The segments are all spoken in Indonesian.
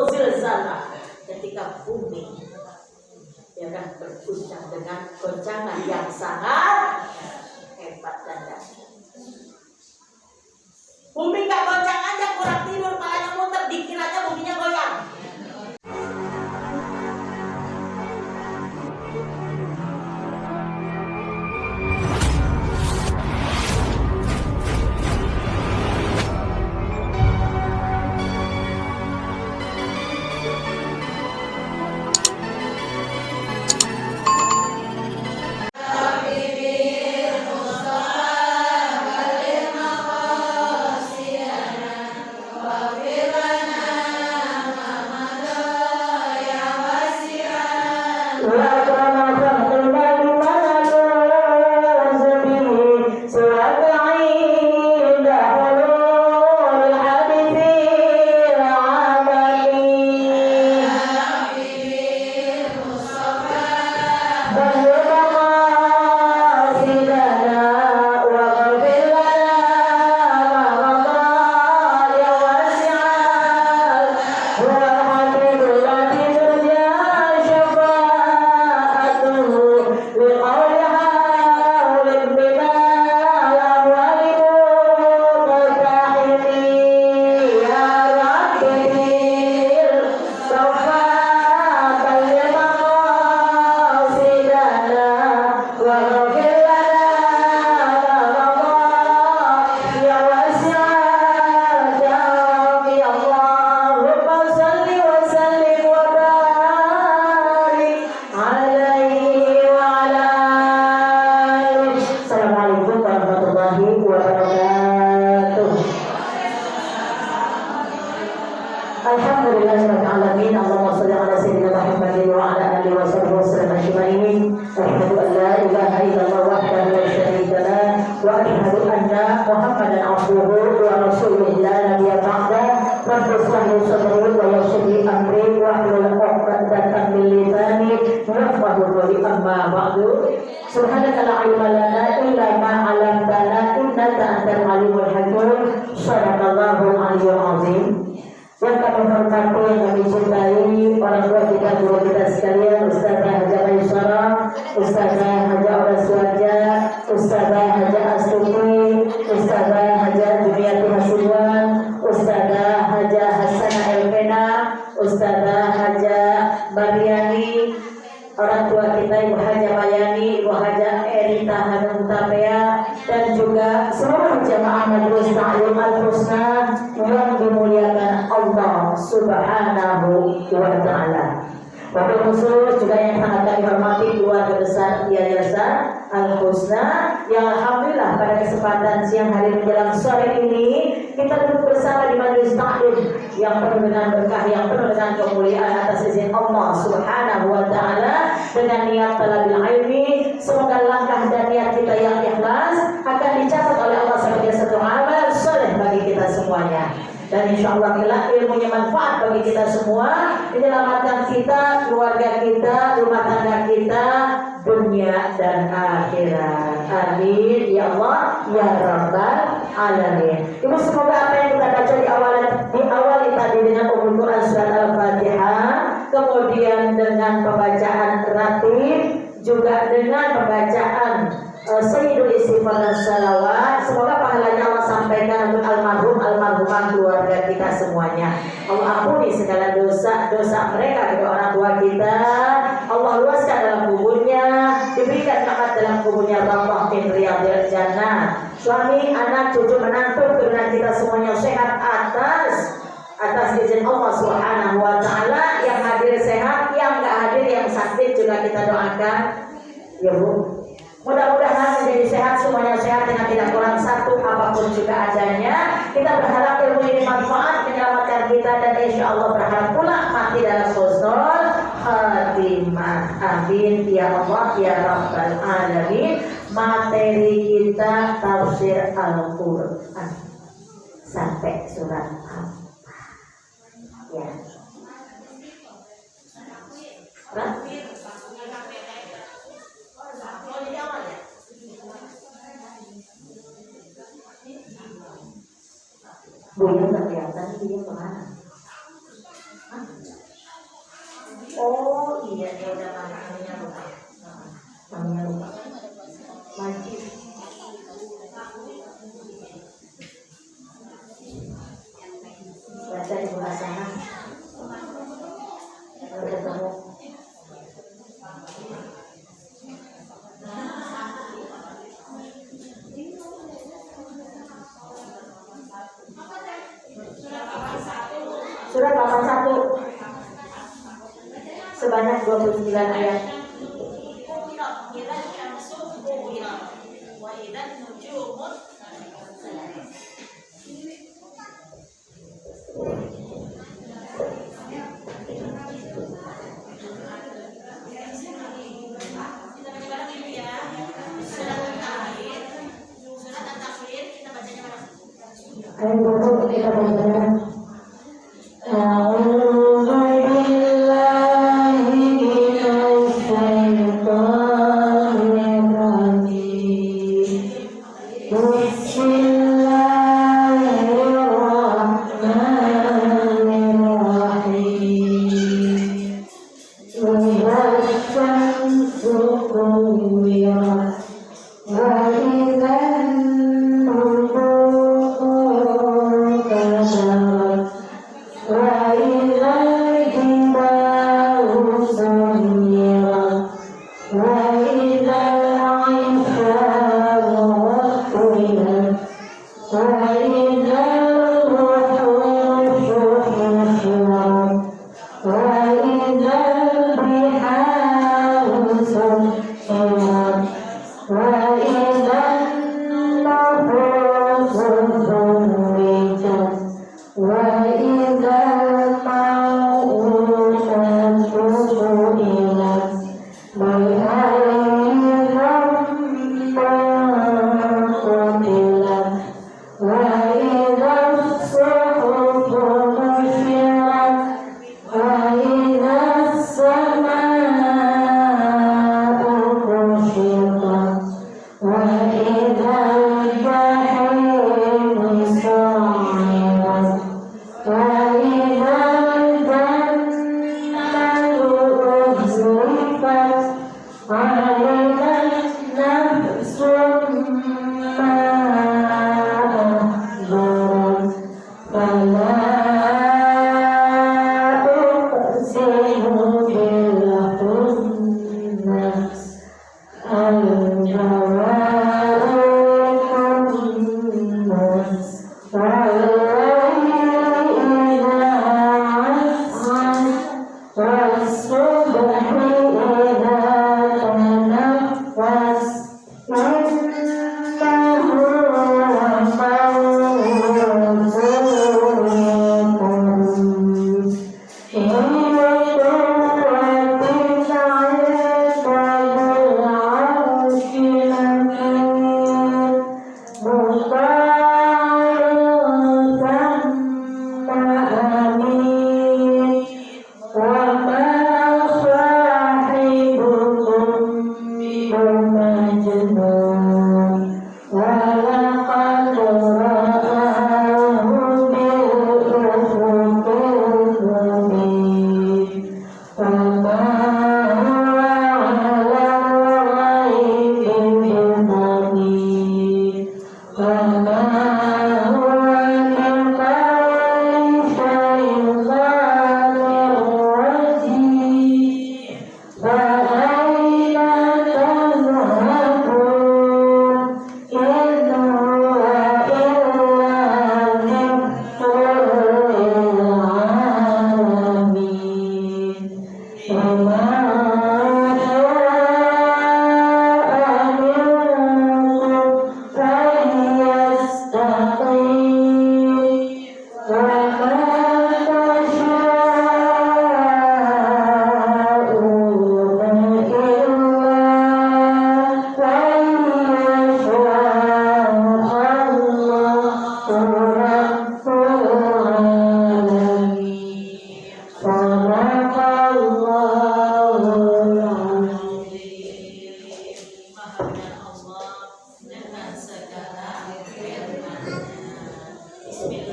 zilzalah, ketika bumi dia akan berguncang dengan goncangan yang sangat hebat dan dahsyat. Bumi nggak goncang aja, kurang tidur, palanya muter, dikiranya buminya goyang. Subhanaka la ilma lana illa ma 'allamtana innaka antal alimul hakim. Shadaqallahul aliyyul azim. Yang kami hormati, yang kami cintai orang tua kita, guru kita sekalian, Ustazah Haja Maisara, Ustazah Haja Oraswaja, Ustazah Haja Astuti, Ustazah Haja Jumiati Hasibuan, Ustazah Haja Hasanah Elvena, Ustazah Haja Mariani, orang tua kita Ibu Haja Mayani, Ibu Haja Erita Hanum Tapea, dan juga seluruh jamaah Majelis Ta'lim Al-Husna yang dimuliakan Allah Subhanahu wa Ta'ala. Wabil khusus juga yang sangat kami hormati keluarga besar Yayasan Al-Husna yang alhamdulillah pada kesempatan siang hari menjelang sore ini kita duduk bersama di majelis taklim yang penuh dengan berkah, yang penuh dengan kemuliaan atas izin Allah Subhanahu wa Ta'ala dengan niat talabil ilmi. Semoga langkah dan niat kita yang ikhlas akan dicatat oleh Allah sebagai satu amal soleh bagi kita semuanya. Dan insya Allah kelak ilmunya manfaat bagi kita semua, menyelamatkan kita, keluarga kita, rumah tangga kita, dunia dan akhirat. Amin ya Allah ya Rabbal alamin. Ibu, semoga apa yang kita baca diawali tadi dengan Quran surat Al-Fatihah, kemudian dengan pembacaan ratib, juga dengan pembacaan Sayyidul Istighfar dan Salawat. Semoga pahalanya Allah sampaikan untuk almarhumah keluarga kita semuanya. Allah ampuni segala dosa mereka, kedua orang tua kita. Allah luaskan dalam kuburnya, diberikan nikmat dalam kuburnya, rahmah min riyadil jannah. Suami, anak, cucu, menantu, keturunan kita semuanya sehat atas izin Allah Subhanahu wa Ta'ala. Yang hadir sehat, yang enggak hadir, yang sakit juga kita doakan ya Bu. Mudah-mudahan menjadi sehat, semuanya sehat dengan tidak kurang satu apapun juga adanya. Kita berharap ilmu ini manfaat menyelamatkan kita, dan insya Allah berharap pula mati dalam husnul khatimah. Amin ya Allah ya Rabbal alamin. Materi kita tafsir Al-Quran sampai surat apa ya? Buya nggak kelihatan dia kemana? Ya udah namanya lupa. Namanya lupa. Majid. Baca ibu Hasanah. Kalau ketemu. Surat 81 sebanyak 29 ayat. Ayat dulu kita baca.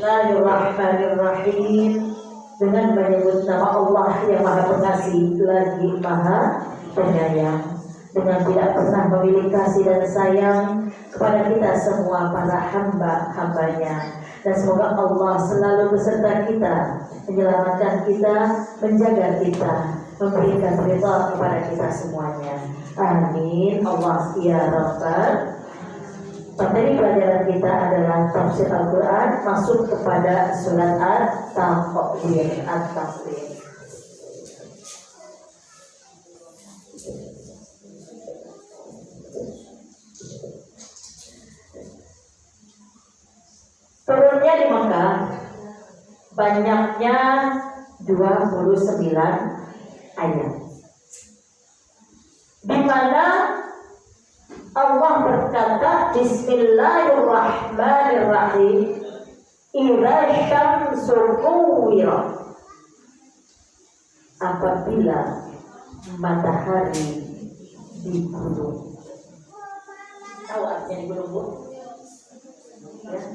Bismillahirrahmanirrahim. dengan menyebut nama Allah yang Maha Pengasih lagi Maha Penyayang, dengan tidak pernah memiliki kasih dan sayang kepada kita semua para hamba-hambanya. Dan semoga Allah selalu beserta kita, menyelamatkan kita, menjaga kita, memberikan ridha kepada kita semuanya. Amin. Allah ya Rabbal. Materi pelajaran kita adalah tafsir Al-Quran, masuk kepada surat At-Takwir. Turunnya di Mekah, banyaknya 29 ayat, di mana Allah berkata Bismillahirrahmanirrahim, idza syamsu kuwirat, apabila matahari digulung. Tahu artinya digulung, Bu? Ya.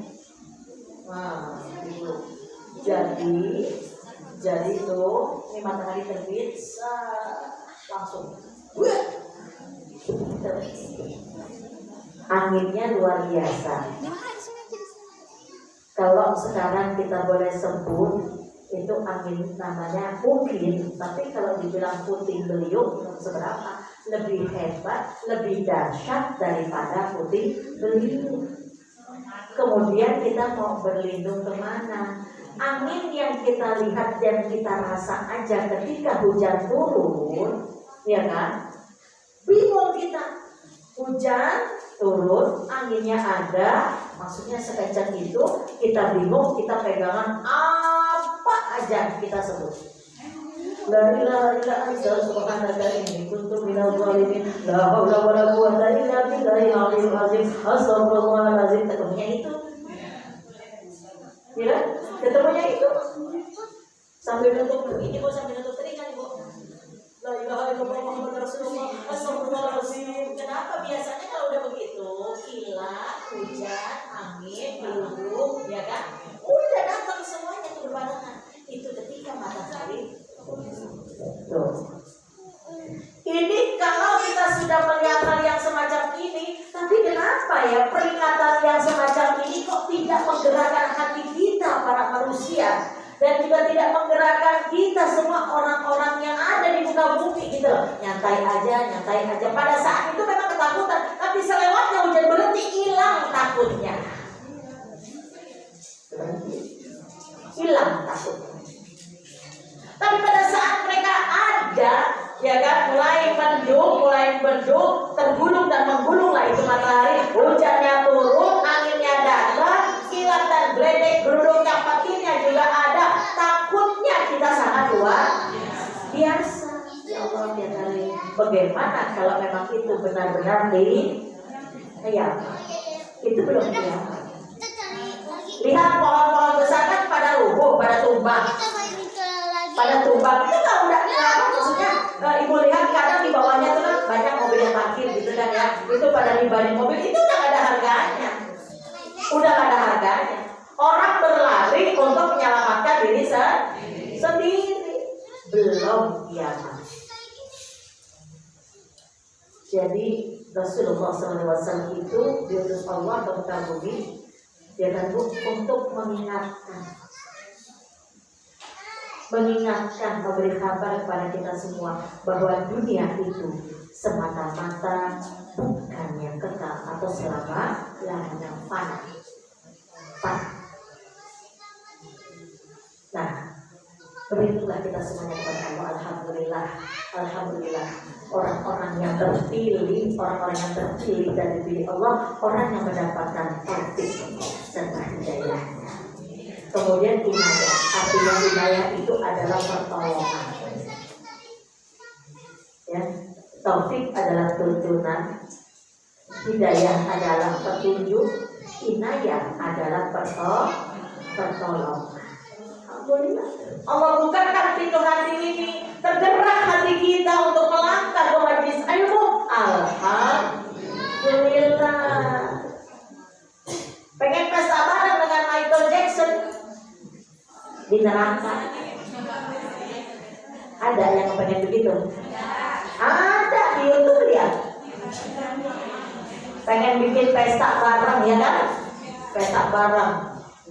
Nah, digulung. Jadi itu ini matahari terbit, langsung. Anginnya luar biasa. Kalau sekarang kita boleh sebut itu angin namanya mungkin, tapi kalau dibilang puting beliung seberapa lebih hebat, lebih dahsyat daripada puting beliung. Kemudian kita mau berlindung kemana? Angin yang kita lihat dan kita rasa aja ketika hujan turun, ya kan? Bingung kita. Hujan turun, anginnya ada, maksudnya sekencang itu, kita bingung, kita pegangan apa aja kita sebut. La ilaha illa anta subhanaka inni kuntu minadh dhalimin. La haula wala quwwata illa billahil aliyyil azim. Astagfirullahalazim. Ketemunya itu. Ya, ketemunya itu. Sambil nutup ini, Bu, sambil nutup telinga, Bu. La ilaha illallah Muhammadur Rasulullah. Astagfirullahalazim. Kenapa biasanya kalau udah begitu, kilat, hujan, angin, peluru, ya kan? Udah datang semuanya itu berbarengan. Itu ketika matahari. Tuh. Ini kalau kita sudah melihat hal yang semacam ini, tapi kenapa ya peringatan yang semacam ini kok tidak menggerakkan hati kita para manusia? Dan juga tidak menggerakkan kita semua orang-orang yang ada di muka bumi gitu loh. Nyantai aja. Pada saat itu memang ketakutan, tapi selewatnya hujan berhenti, hilang takutnya. Hilang takutnya. Tapi pada saat mereka ada, ya kan, mulai mendung, tergulung dan menggulunglah itu matahari, hujannya turun, anginnya datang, kilat dan geledek, geruduknya, petirnya juga ada. Takutnya kita sangat luar biasa. Ya Allah, ya kali. Bagaimana kalau memang itu benar-benar itu belum kiamat. Lihat pohon-pohon besar kan pada rubuh, pada tumbang. Itu kan udah maksudnya ibu lihat kadang di bawahnya tuh kan banyak mobil yang parkir gitu kan ya. Itu pada nibahin mobil itu udah gak ada harganya. Orang berlari untuk menyelamatkan diri sendiri. Belum kiamat. Jadi Rasulullah SAW itu diutus Allah ke muka bumi, dia kan untuk mengingatkan, memberi kabar kepada kita semua bahwa dunia itu semata-mata bukan yang kekal atau selama-lamanya fana. Nah, berlindunglah kita semuanya kepada Allah. Alhamdulillah, orang-orang yang terpilih dan dipilih Allah, orang yang mendapatkan taufik serta hidayahnya. Kemudian inayah, artinya inayah itu adalah pertolongan. Ya, taufik adalah tuntunan, hidayah adalah petunjuk, inayah adalah pertolongan. Alhamdulillah, Allah bukakan pintu hati ini, tergerak hati kita untuk melangkah ke majelis ilmu. Alhamdulillah. Pengen pesta bareng dengan Michael Jackson di neraka. Ada yang pengen begitu? Ada di YouTube lihat. Pengen bikin pesta bareng ya kan? Pesta bareng.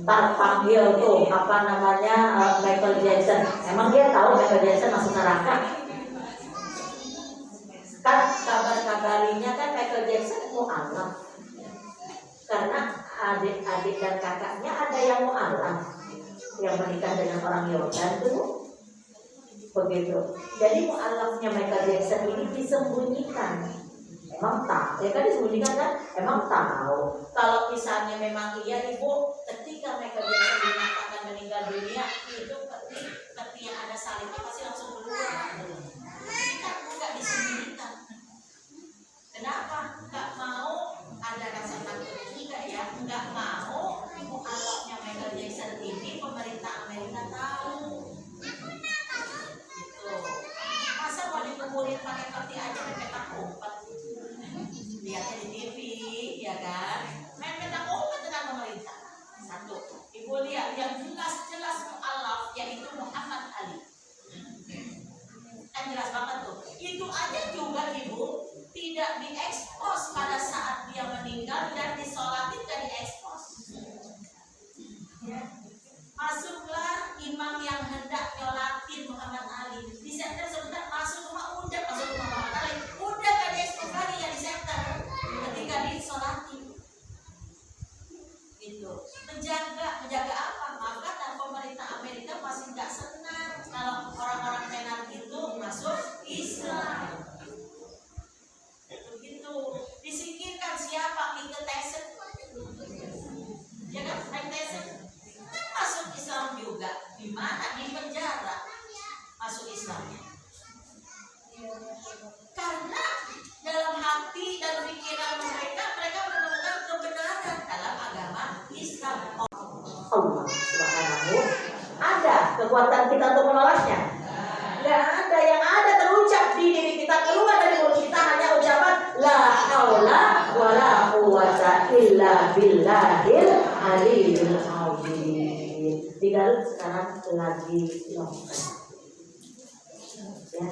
Ntar panggil tuh apa namanya Michael Jackson. Emang dia tahu Michael Jackson masuk neraka? Kan kabar-kabarinya kan Michael Jackson mu'alaf. Karena adik-adik dan kakaknya ada yang mu'alaf, yang menikah dengan orang Yordan tuh begitu. Jadi mu'alafnya Michael Jackson ini disembunyikan. Emang tak, ya kan disembunyikan kan? Emang tahu. Kalau misalnya memang iya ibu, ketika Michael Jackson dinyatakan meninggal dunia, itu peti yang ada salibnya pasti langsung keluar. Ini kan nggak disembunyikan. Kenapa? Nggak mau ada rasa takut juga ya? Nggak mau mu'alafnya Michael Jackson ini pemerintah Amerika tahu. Gitu. Masa mau dikuburin pakai peti aja dan petak umpet? Lihatnya di TV, ya kan? Main petak umpet dengan pemerintah. Satu, ibu lihat yang jelas-jelas mu'alaf yaitu Muhammad Ali. Kan jelas banget tuh. Itu aja juga ibu tidak diekspos pada saat dia meninggal dan disolatin dan diekspos. Ya. Masuklah imam yang hendak nyolatin Muhammad Ali. Di center sebentar masuk rumah udah masuk rumah Muhammad Ali. Udah gak diekspos lagi ya di center ketika disolatin. Gitu. Menjaga apa? Maka dan pemerintah Amerika masih nggak senang kalau orang-orang tenar itu masuk Islam. Begitu. Disingkirkan siapa? Michael Tyson. Ya kan? Mike Tyson masuk Islam juga. Di mana? Di penjara. Masuk Islamnya. Karena dalam hati dan pikiran mereka menemukan kebenaran dalam agama Islam. Allah Subhanahu. Ada kekuatan kita untuk menolaknya? Nggak ada. Yang ada terucap di diri kita, keluar dari mulut kita hanya ucapan la haula wala quwwata illa billahil aliyil azim. Di Garut sekarang lagi lockdown. Ya,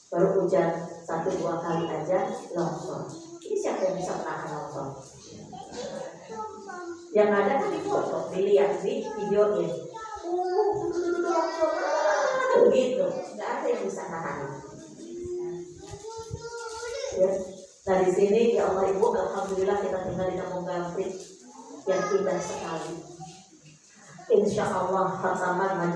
baru hujan 1-2 kali aja longsor. Ini siapa yang bisa menahan longsor? Yang ada kan di foto, dilihat di videonya. Begitu, nggak ada yang bisa nahan. Ya. Nah di sini ya Allah Ibu, alhamdulillah kita tinggal di kampung Gamprit yang indah sekali. Insya Allah khataman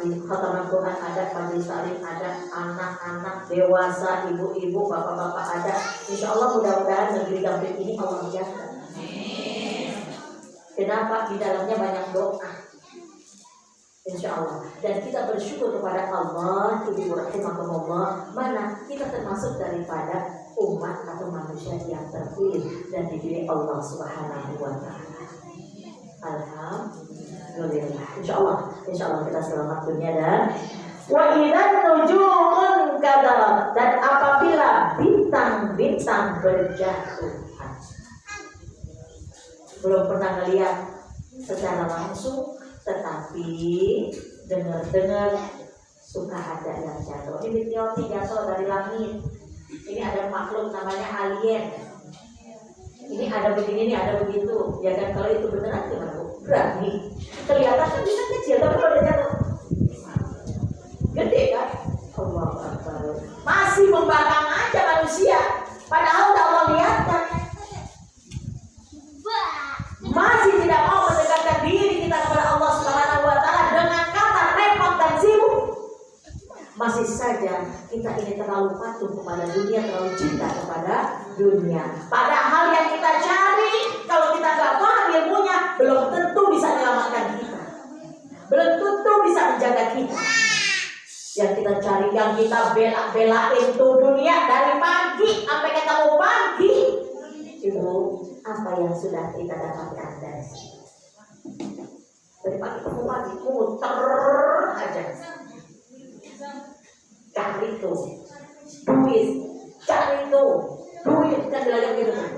Quran ada, majelis taklim ada, anak-anak, dewasa, ibu-ibu, bapak-bapak ada. Insya Allah mudah-mudahan negeri Gamprit ini Allah jaga. Kenapa? Di dalamnya banyak doa. Insya Allah. Dan kita bersyukur kepada Allah, Ibu rahimahumullah, mana kita termasuk daripada umat atau manusia yang terpilih dan dipilih Allah Subhanahu wa Ta'ala. Alhamdulillah. Insya Allah kita selamat dunia dan wa idzan nujumun kadarat, dan apabila bintang-bintang berjatuhan. Belum pernah melihat secara langsung, tetapi dengar-dengar suka ada yang jatuh. Ini teori jatuh dari langit. Ini ada makhluk namanya alien. Ini ada begini, ini ada begitu. Ya kan, kalau itu beneran gimana Bu? Berani. Kelihatan kan bisa kecil, tapi kalau udah jatuh gede kan? Allah Akbar. Masih membangkang aja manusia. Padahal udah Allah lihatkan. Masih tidak mau mendekatkan diri kita kepada Allah Subhanahu wa Ta'ala dengan kata repot dan sibuk. Masih saja kita ini terlalu patuh kepada dunia, terlalu cinta kepada dunia. Padahal yang kita cari, kalau kita gak paham ilmunya, belum tentu bisa menyelamatkan kita, belum tentu bisa menjaga kita. Yang kita cari, yang kita bela-belain tuh dunia dari pagi sampai ketemu pagi. Ibu, apa yang sudah kita dapatkan dari sini? Dari pagi ketemu pagi, muter aja. Cari tuh duit, cari tuh duit, kan belajar gitu tuh.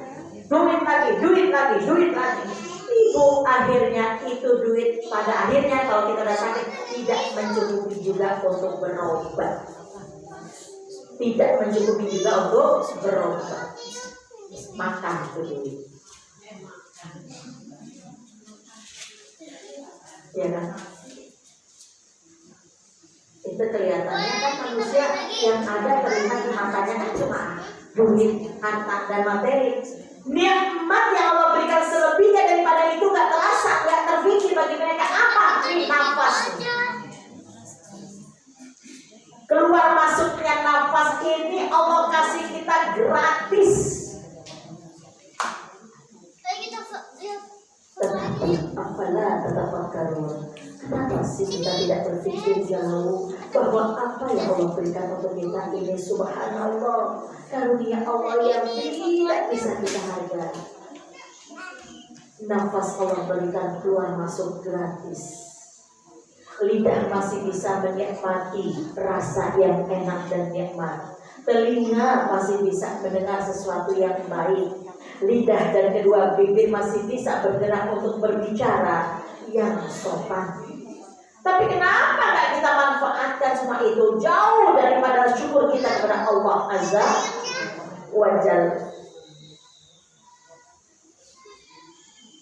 Duit lagi. Ibu, akhirnya itu duit pada akhirnya kalau kita udah sakit tidak mencukupi juga untuk berobat. tidak mencukupi juga untuk berobat. Makan itu dulu. Ya kan? Itu kelihatannya kan manusia yang ada terlihat di matanya kan cuma duit, harta, dan materi. Nikmat yang Allah berikan selebihnya daripada itu gak terasa, gak terpikir bagi mereka. Apa? Nafas. Keluar masuknya nafas ini Allah kasih kita gratis. Tetapi apalah tatafakkarun. Kenapa sih kita tidak berpikir jauh bahwa apa yang Allah berikan untuk kita ini subhanallah, karunia Allah yang tidak bisa kita hargai. Nafas Allah berikan keluar masuk gratis. Lidah masih bisa menikmati rasa yang enak dan nikmat. Telinga masih bisa mendengar sesuatu yang baik. Lidah dan kedua bibir masih bisa bergerak untuk berbicara yang sopan. Tapi kenapa gak kita manfaatkan semua itu? Jauh daripada syukur kita kepada Allah Azza wa Jalla.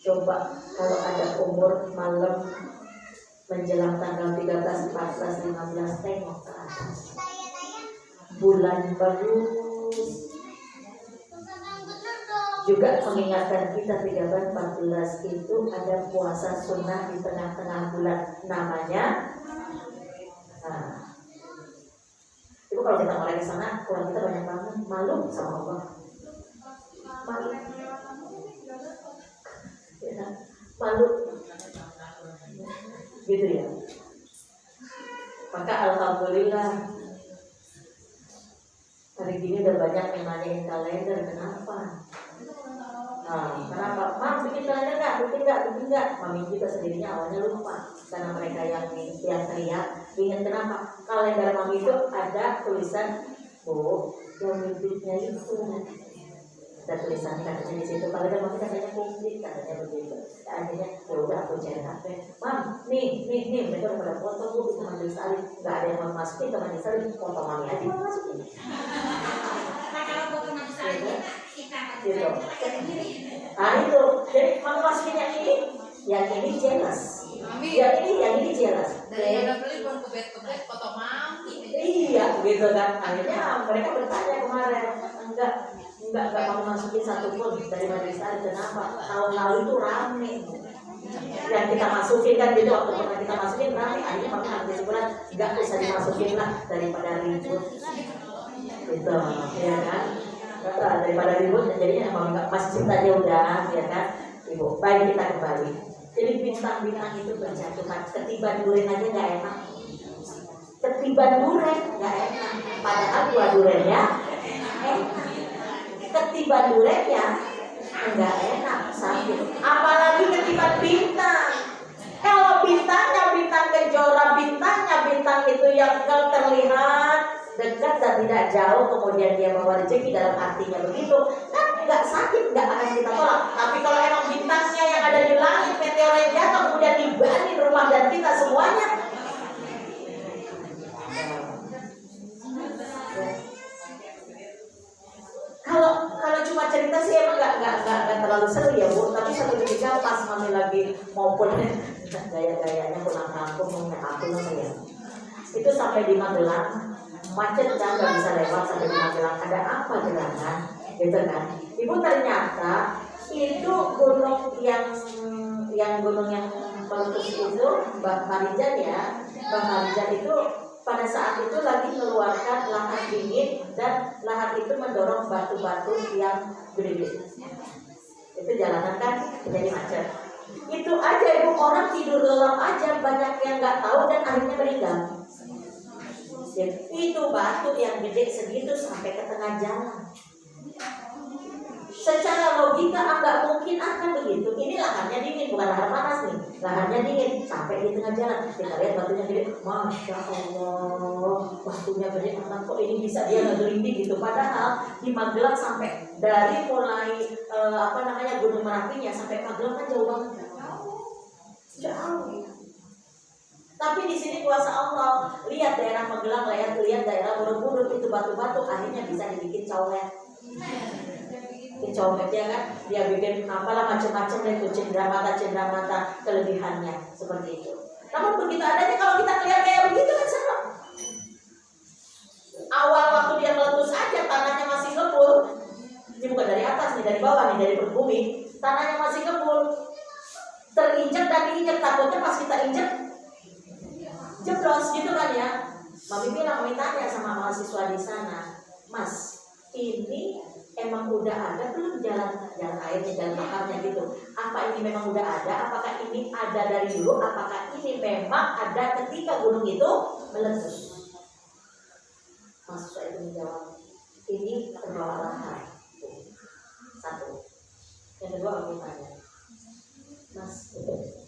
Coba kalau ada umur malam menjelang tanggal 13, 14, 15, tengok ke atas. Bulan bagus. Juga mengingatkan kita 13, 14 itu ada puasa sunnah di tengah-tengah bulan namanya. Nah, itu kalau kita mulai di sana, kurang kita banyak banget malu sama Allah. Malu, ya, malu, gitu ya. Maka alhamdulillah hari ini udah banyak yang nanyain kalender, kenapa? Nah, kenapa? Mam, bikin kalender nggak? Bikin nggak? Mami juga sendirinya awalnya lupa karena mereka yang teriak. Ingat kenapa? Kalender mami itu ada tulisan, yang mimpinya itu ada tulisan katanya di situ. Kalender mami katanya komplit, katanya begitu. Akhirnya ya udah aku cari HP. Mam, nih, mereka udah pada foto bu di majelis alim. Nggak ada yang mau masukin ke majelis alim, foto mami aja mau masukin. Nah kalau foto majelis alim kita Gitu. Nah itu, jadi mau masukin yang ini jelas. Yang ini jelas. dari yang beli pun kebet foto mami. Iya, gitu kan. Akhirnya mereka bertanya kemarin, enggak mau masukin satu pun dari majelis alim. Kenapa? Tahun lalu itu rame. Yang kita masukin kan gitu, waktu pernah kita masukin rame. Akhirnya maka ambil kesimpulan enggak usah dimasukin lah daripada ribut. Gitu, ya kan? Daripada ribut, jadinya emang nggak masih cinta aja udah, ya kan? Ibu, baik kita kembali. Jadi bintang-bintang itu berjatuhan. Ketiban duren aja nggak enak. Ketiban duren nggak enak. Padahal dua durennya enak. Ketiban durennya nggak enak, sakit. Apalagi ketiban bintang. Kalau bintangnya bintang kejora, bintang itu yang terlihat dekat dan tidak jauh, kemudian dia membawa rezeki dalam artinya begitu, kan nggak sakit, nggak akan kita tolak. Tapi kalau emang bintangnya yang ada di langit, meteor yang jatuh kemudian dibanding rumah dan kita semuanya, kalau cuma cerita sih emang nggak terlalu seru ya bu. Tapi satu ketika pas mami lagi mau pulang, gaya-gayanya pulang kampung mau aku namanya, itu sampai di Magelang. Macet kan nggak bisa lewat sampai di Magelang. Ada apa gerangan, gitu kan? Ibu ternyata itu gunung yang meletus itu, Bang Marijan ya. Bang Marijan itu pada saat itu lagi mengeluarkan lahar dingin dan lahar itu mendorong batu-batu yang gede-gede. Itu jalanan kan jadi macet. Itu aja ibu, orang tidur lelap aja, banyak yang nggak tahu dan akhirnya meninggal. Itu batu yang gede segitu sampai ke tengah jalan. Secara logika nggak mungkin akan begitu. Ini laharnya dingin, bukan lahar panas nih. Laharnya dingin sampai di tengah jalan. Kita lihat batunya gede, masya Allah, batunya gede banget. Kok ini bisa dia ngegelinding gitu? Padahal di Magelang sampai dari mulai Gunung Merapinya sampai Magelang kan jauh banget. Jauh. Tapi di sini kuasa Allah. Lihat daerah Magelang, lihat daerah Borobudur itu itu batu-batu akhirnya bisa dibikin colet. Bikin colet ya kan, dia bikin apalah macam-macam itu cendera mata kelebihannya seperti itu. Namun begitu adanya kalau kita lihat kayak begitu kan serem. Awal waktu dia meletus aja tanahnya masih ngebul. Ini bukan dari atas nih, dari bawah nih, dari perut bumi. Tanahnya masih ngebul, terinjak dan diinjak, takutnya pas kita injak jeblos gitu kan ya. Mami bilang, Mami tanya sama mahasiswa di sana, Mas, ini emang udah ada belum jalan airnya, jalan makamnya gitu? Apa ini memang udah ada? Apakah ini ada dari dulu? Apakah ini memang ada ketika gunung itu meletus? Mahasiswa itu menjawab, ini terbawa lahar. Satu. Yang kedua aku tanya, Mas,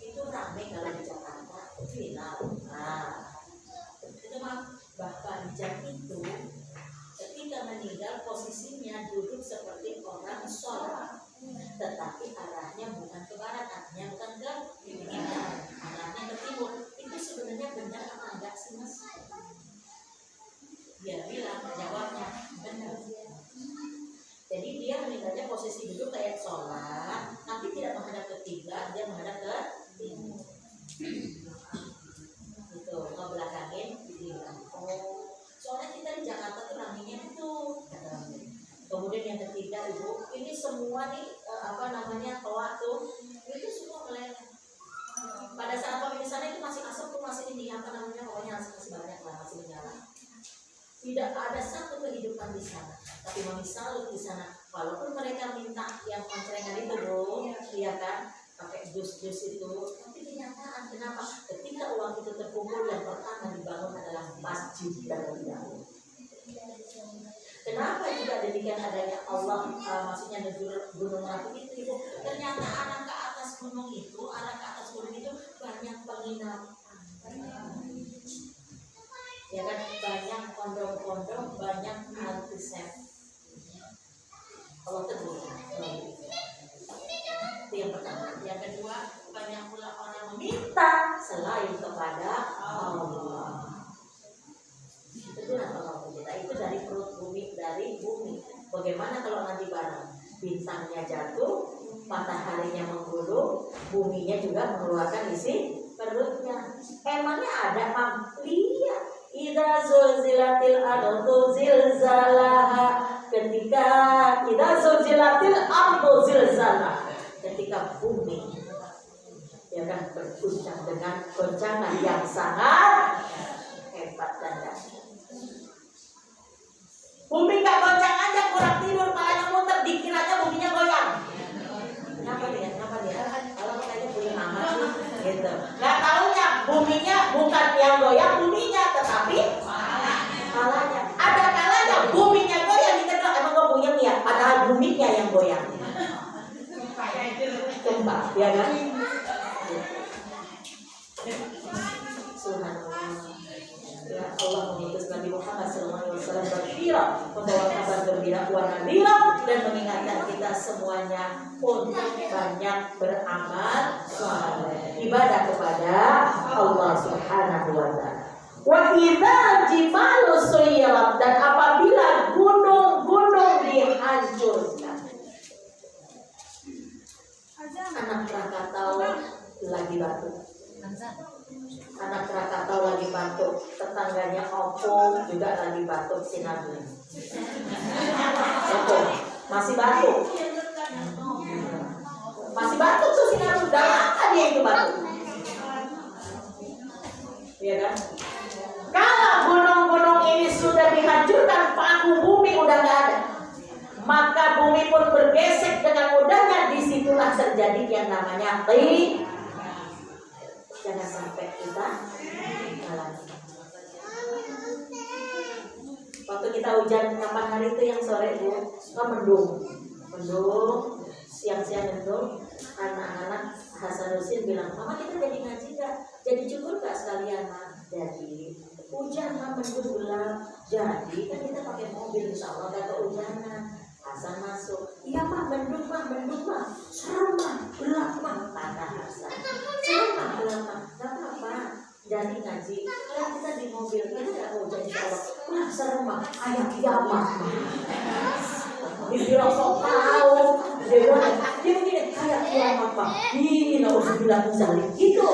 itu rame kalau di Jakarta final. Nah, itu bahkan jam itu ketika meninggal posisinya duduk seperti orang sholat, tetapi arahnya bukan ke barat, arahnya bukan ke timur, arahnya ke timur. Itu sebenarnya benar apa enggak sih Mas? Dia bilang, jawabnya benar. Jadi dia meninggalnya posisi duduk kayak sholat, tapi tidak menghadap ke kiblat, dia menghadap ke timur. Itu ngebelakangin kiblat. Oh, soalnya kita di Jakarta tuh ramenya itu. Kemudian yang ketiga ibu, ini semua nih toa tuh, itu semua meleleh. Pada saat pemeriksaan itu masih asap tuh masih ini pokoknya masih banyak lah, masih menyala. Tidak ada satu kehidupan di sana. Tapi Mami salut di sana. Walaupun mereka minta yang koncerengan itu bu, iya kan, pakai jus-jus itu. Tapi kenyataan kenapa? Ketika uang itu terkumpul, yang pertama dibangun adalah masjid terlebih dahulu. Kenapa juga demikian adanya Allah, maksudnya negeri Gunung Merapi itu ibu? Ternyata arah ke atas gunung itu banyak penginapan. Ya kan, banyak pondok-pondok, banyak antisep. Allah tegur. Itu yang pertama. Yang kedua, banyak pula orang meminta selain kepada Allah. Itu apa kita? Itu dari perut bumi, dari bumi. Bagaimana kalau nanti barang bintangnya jatuh, mataharinya menggulung, buminya juga mengeluarkan isi perutnya. Emangnya ada lihat? Idza zulzilatil ardu zilzalaha, ketika idza zulzilatil ardu zilzalaha, ketika bumi ya kan berguncang dengan goncangan yang sangat hebat dan dahsyat. Bumi nggak goncang aja, kurang tidur, palanya muter, dikiranya buminya goyang. Kenapa dia? Kalau kayaknya punya amat gitu. Nggak taunya buminya bukan yang goyang buminya, tetapi palanya. Ada kalanya buminya goyang, kita bilang emang gak punya ya, padahal buminya yang goyang. Coba, ya kan? Subhanallah. Ya Allah mengutus Nabi Muhammad SAW bersyira, membawa kabar gembira wa nadhira, dan mengingatkan kita semuanya untuk banyak beramal saleh, ibadah kepada Allah Subhanahu wa taala. Wa idza jibalu suyirat, dan apabila gunung-gunung dihancurkan. Anak Krakatau lagi batuk. Anak Krakatau lagi batuk, tetangganya Opung juga lagi batuk, Sinabung. Opung masih batuk. Masih batuk tuh Sinabung, udah lama dia itu batuk. Iya kan? Kalau gunung-gunung ini sudah dihancurkan, paku bumi udah gak ada, maka bumi pun bergesek dengan mudahnya. Disitulah terjadi yang namanya jangan sampai kita alami. Waktu kita hujan kapan hari itu yang sore bu, mendung, siang-siang mendung. Anak-anak Hasanuddin bilang, Mama kita jadi ngaji gak? Jadi cukur gak sekalian Ma? Jadi hujan mah mendung gelap. Jadi kan kita pakai mobil, insya Allah gak kehujanan. Hasan masuk, iya mah mendung mah, serem mah, gelap mah, kata Hasan. Serem mah, gelap mah, gak apa-apa. Jadi ngaji, kan kita di mobil, kita gak hujan insya Allah. serem mah, kayak kiamat. Dibilang sok tahu, dia bilang, dia begini kayak kiamat Pak. Ini nauzubillah min dzalik. Gitu,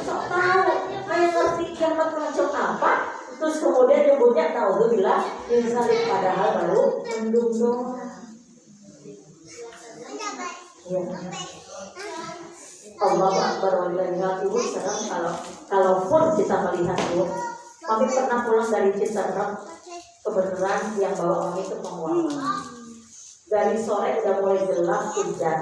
sok tahu, kayak ngerti kiamat macam apa. Terus kemudian nyebutnya nauzubillah min dzalik, padahal baru mendung doang. Ya. Allah Akbar walillahil sekarang kalaupun kita melihat itu, kami pernah pulang dari Cicerem, kebetulan yang bawa kami ke Penguaman. Dari sore udah mulai gelap hujan.